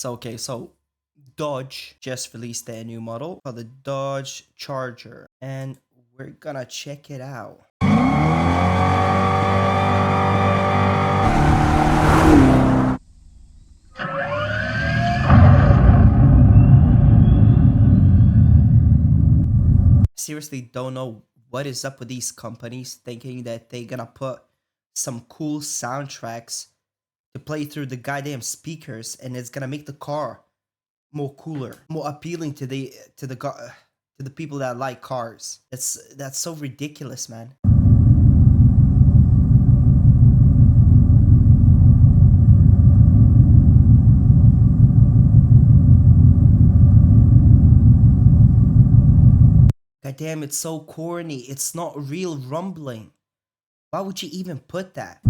So Dodge just released their new model called the Dodge Charger, and we're gonna check it out. Seriously don't know what is up with these companies thinking that they're gonna put some cool soundtracks to play through the goddamn speakers and it's gonna make the car more cooler, more appealing to the people that like cars. That's so ridiculous, man. God damn, it's so corny. It's not real rumbling. Why would you even put that?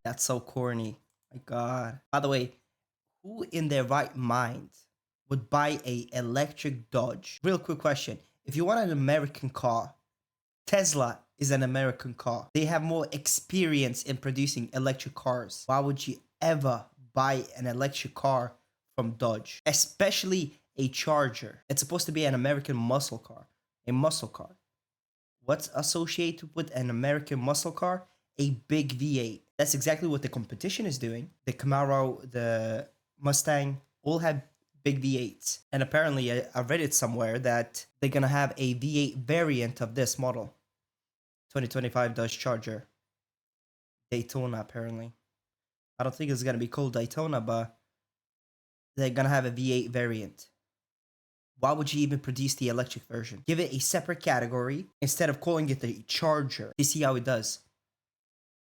That's so corny. My God. By the way, who in their right mind would buy a electric Dodge? Real quick question. If you want an American car, Tesla is an American car. They have more experience in producing electric cars. Why would you ever buy an electric car from Dodge? Especially a Charger. It's supposed to be an American muscle car. A muscle car. What's associated with an American muscle car? A big V8. That's exactly what the competition is doing. The Camaro, the Mustang, all have big V8s. And apparently, I read it somewhere that they're gonna have a V8 variant of this model. 2025 Dodge Charger. Daytona, apparently. I don't think it's gonna be called Daytona, but they're gonna have a V8 variant. Why would you even produce the electric version? Give it a separate category instead of calling it the Charger. You see how it does.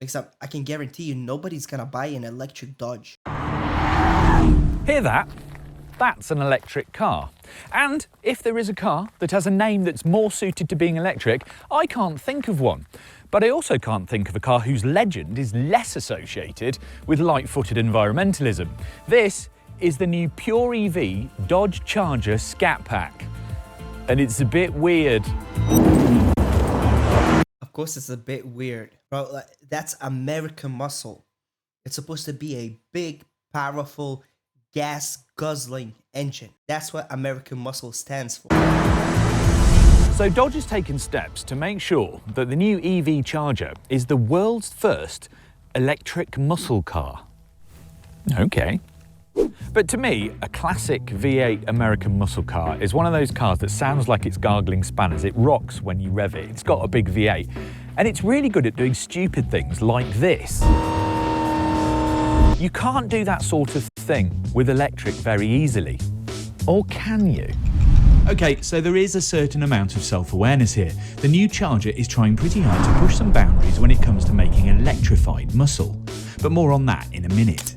Except I can guarantee you nobody's gonna buy an electric Dodge. Hear that? That's an electric car. And if there is a car that has a name that's more suited to being electric, I can't think of one. But I also can't think of a car whose legend is less associated with light-footed environmentalism. This is the new Pure EV Dodge Charger Scat Pack. And it's a bit weird. Of course it's a bit weird. Bro, like, that's American muscle. It's supposed to be a big, powerful, gas-guzzling engine. That's what American muscle stands for. So Dodge has taken steps to make sure that the new EV Charger is the world's first electric muscle car. Okay. But to me, a classic V8 American muscle car is one of those cars that sounds like it's gargling spanners. It rocks when you rev it. It's got a big V8. And it's really good at doing stupid things like this. You can't do that sort of thing with electric very easily. Or can you? Okay, so there is a certain amount of self-awareness here. The new Charger is trying pretty hard to push some boundaries when it comes to making electrified muscle. But more on that in a minute.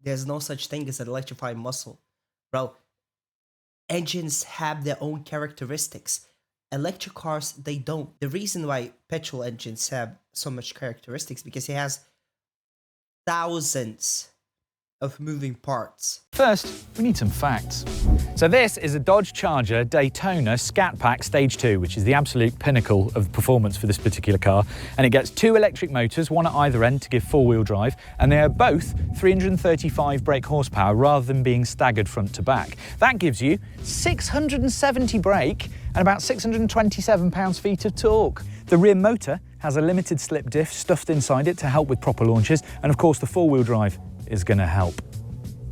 There's no such thing as an electrified muscle. Bro, engines have their own characteristics. Electric cars, they don't. The reason why petrol engines have so much characteristics because it has thousands of moving parts. First, we need some facts. So this is a Dodge Charger Daytona Scat Pack Stage 2, which is the absolute pinnacle of performance for this particular car. And it gets 2 electric motors, one at either end to give 4-wheel drive, and they are both 335 brake horsepower rather than being staggered front to back. That gives you 670 brake and about 627 pounds-feet of torque. The rear motor has a limited slip diff stuffed inside it to help with proper launches, and of course the 4-wheel drive is going to help.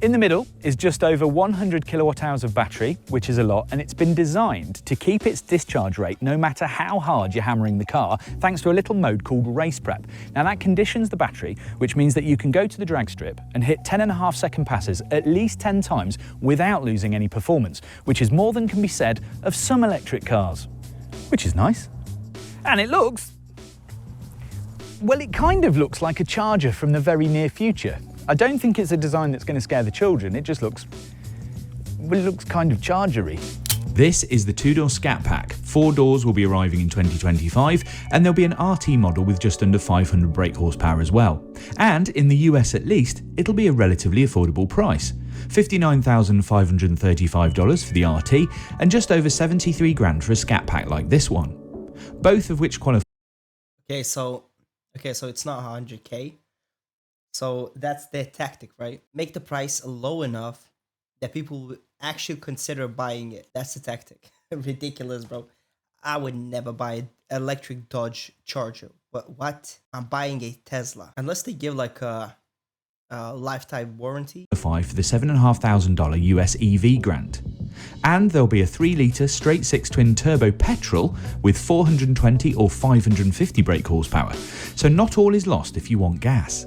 In the middle is just over 100 kilowatt hours of battery, which is a lot, and it's been designed to keep its discharge rate no matter how hard you're hammering the car, thanks to a little mode called Race Prep. Now that conditions the battery, which means that you can go to the drag strip and hit 10.5 second passes at least 10 times without losing any performance, which is more than can be said of some electric cars, which is nice. And it looks, well, it kind of looks like a Charger from the very near future. I don't think it's a design that's going to scare the children. It just looks, well, it looks kind of Charger-y. This is the two-door Scat Pack. 4 doors will be arriving in 2025, and there'll be an RT model with just under 500 brake horsepower as well. And in the US at least, it'll be a relatively affordable price. $59,535 for the RT, and just over 73 grand for a Scat Pack like this one. Both of which qualify. Okay, so it's not 100K. So that's their tactic, right? Make the price low enough that people will actually consider buying it. That's the tactic. Ridiculous, bro. I would never buy an electric Dodge Charger. But what? I'm buying a Tesla. Unless they give like a lifetime warranty. For the $7,500 US EV grant. And there'll be a 3-litre straight-six twin turbo petrol with 420 or 550 brake horsepower. So not all is lost if you want gas.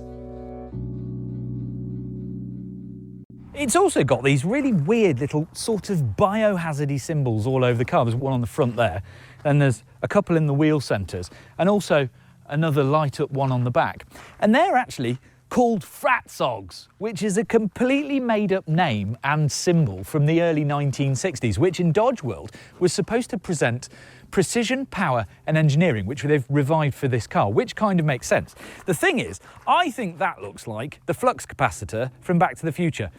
It's also got these really weird little sort of biohazardy symbols all over the car. There's one on the front there, and there's a couple in the wheel centres, and also another light-up one on the back. And they're actually called Fratsogs, which is a completely made-up name and symbol from the early 1960s, which in Dodge world was supposed to present precision, power and engineering, which they've revived for this car, which kind of makes sense. The thing is, I think that looks like the flux capacitor from Back to the Future,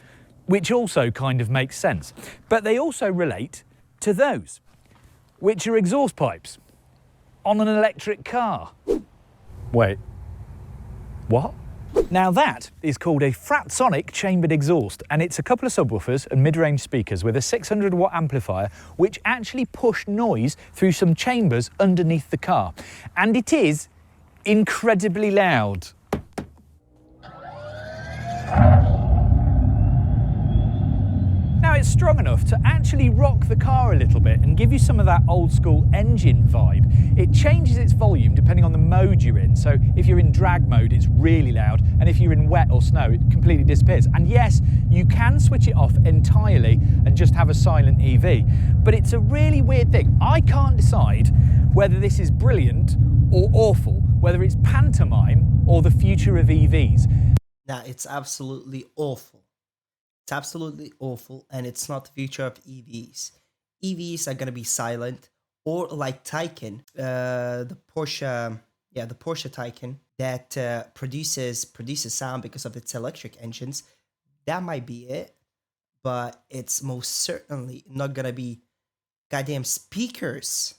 which also kind of makes sense. But they also relate to those, which are exhaust pipes on an electric car. Wait, what? Now that is called a Fratsonic chambered exhaust, and it's a couple of subwoofers and mid-range speakers with a 600 watt amplifier which actually push noise through some chambers underneath the car. And it is incredibly loud. Now it's strong enough to actually rock the car a little bit and give you some of that old school engine vibe. It changes its volume depending on the mode you're in. So if you're in drag mode, it's really loud. And if you're in wet or snow, it completely disappears. And yes, you can switch it off entirely and just have a silent EV. But it's a really weird thing. I can't decide whether this is brilliant or awful, whether it's pantomime or the future of EVs. Now, it's absolutely awful. It's absolutely awful, and it's not the future of EVs. EVs are gonna be silent, or like Taycan, the Porsche Taycan that produces sound because of its electric engines. That might be it, but it's most certainly not gonna be goddamn speakers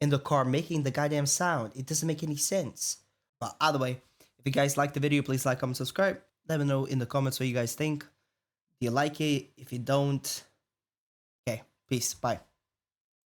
in the car making the goddamn sound. It doesn't make any sense. But either way, if you guys like the video, please like, comment, subscribe. Let me know in the comments what you guys think. Do you like it? If you don't, okay, peace, bye.